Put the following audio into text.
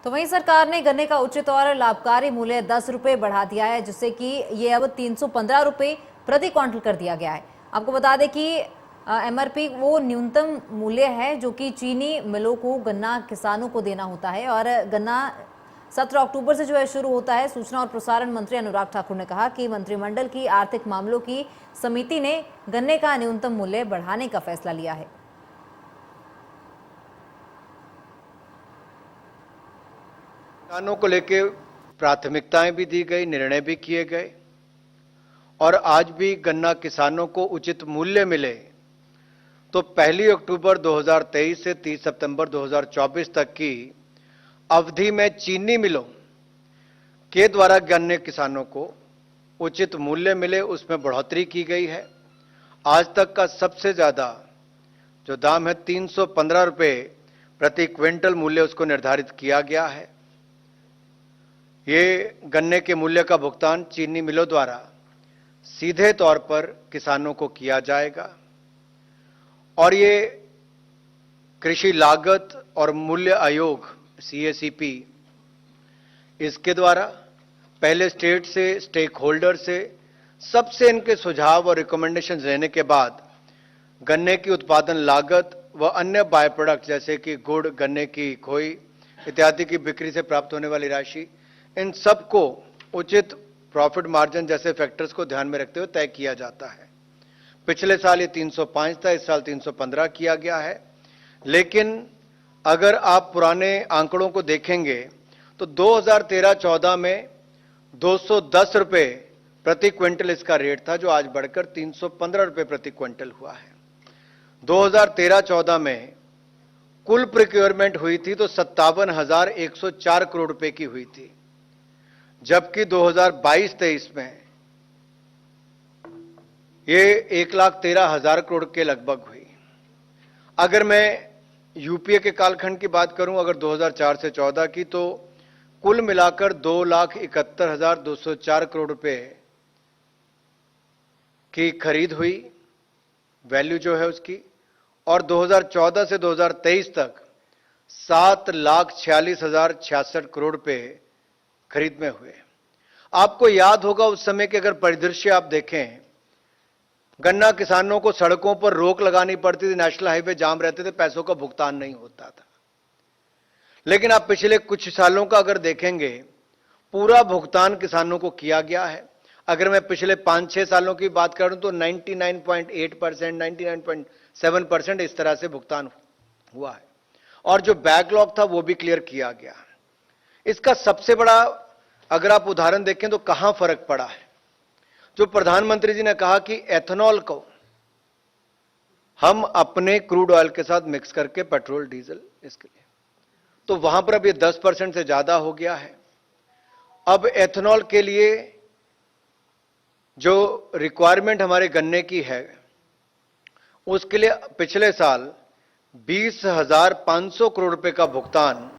तो वहीं सरकार ने गन्ने का उचित और लाभकारी मूल्य 10 रुपए बढ़ा दिया है, जिससे कि ये अब 315 रुपए प्रति क्विंटल कर दिया गया है। आपको बता दें कि एमआरपी वो न्यूनतम मूल्य है जो कि चीनी मिलों को गन्ना किसानों को देना होता है। और गन्ना 17 अक्टूबर से जो है शुरू होता है। सूचना और प्रसारण मंत्री अनुराग ठाकुर ने कहा कि मंत्रिमंडल की आर्थिक मामलों की समिति ने गन्ने का न्यूनतम मूल्य बढ़ाने का फैसला लिया है। किसानों को लेकर प्राथमिकताएं भी दी गई, निर्णय भी किए गए और आज भी गन्ना किसानों को उचित मूल्य मिले तो 1 अक्टूबर 2023 से 30 सितंबर 2024 तक की अवधि में चीनी मिलों के द्वारा गन्ने किसानों को उचित मूल्य मिले, उसमें बढ़ोतरी की गई है। आज तक का सबसे ज्यादा जो दाम है 315 रुपए प्रति क्विंटल मूल्य उसको निर्धारित किया गया है। ये गन्ने के मूल्य का भुगतान चीनी मिलों द्वारा सीधे तौर पर किसानों को किया जाएगा और ये कृषि लागत और मूल्य आयोग CACP इसके द्वारा पहले स्टेट से, स्टेक होल्डर से सबसे इनके सुझाव और रिकमेंडेशंस लेने के बाद गन्ने की उत्पादन लागत व अन्य बाय प्रोडक्ट जैसे कि गुड़, गन्ने की खोई इत्यादि की बिक्री से प्राप्त होने वाली राशि, इन सबको उचित प्रॉफिट मार्जिन जैसे फैक्टर्स को ध्यान में रखते हुए तय किया जाता है। पिछले साल ये 305 था, इस साल 315 किया गया है। लेकिन अगर आप पुराने आंकड़ों को देखेंगे तो 2013-14 में 210 रुपए प्रति क्विंटल इसका रेट था, जो आज बढ़कर 315 रुपए प्रति क्विंटल हुआ है। 2013-14 में कुल प्रोक्योरमेंट हुई थी तो 57,104 करोड़ रुपए की हुई थी, जबकि 2022-23 में ये 1,13,000 करोड़ के लगभग हुई। अगर मैं यूपीए के कालखंड की बात करूं, अगर 2004 से 14 की, तो कुल मिलाकर 2,71,204 करोड़ रुपए की खरीद हुई, वैल्यू जो है उसकी, और 2014 से 2023 तक 7,46,066 करोड़ रुपए खरीद में हुए। आपको याद होगा उस समय के अगर परिदृश्य आप देखें, गन्ना किसानों को सड़कों पर रोक लगानी पड़ती थी, नेशनल हाईवे जाम रहते थे, पैसों का भुगतान नहीं होता था। लेकिन आप पिछले कुछ सालों का अगर देखेंगे, पूरा भुगतान किसानों को किया गया है। अगर मैं पिछले 5-6 सालों की बात करूं तो 99.8%, 99.7% इस तरह से भुगतान हुआ है और जो बैकलॉग था वो भी क्लियर किया गया। इसका सबसे बड़ा अगर आप उदाहरण देखें तो कहां फर्क पड़ा है, जो प्रधानमंत्री जी ने कहा कि एथेनॉल को हम अपने क्रूड ऑयल के साथ मिक्स करके पेट्रोल डीजल इसके लिए, तो वहां पर अब ये 10% से ज्यादा हो गया है। अब एथेनॉल के लिए जो रिक्वायरमेंट हमारे गन्ने की है उसके लिए पिछले साल 20,500 करोड़ रुपए का भुगतान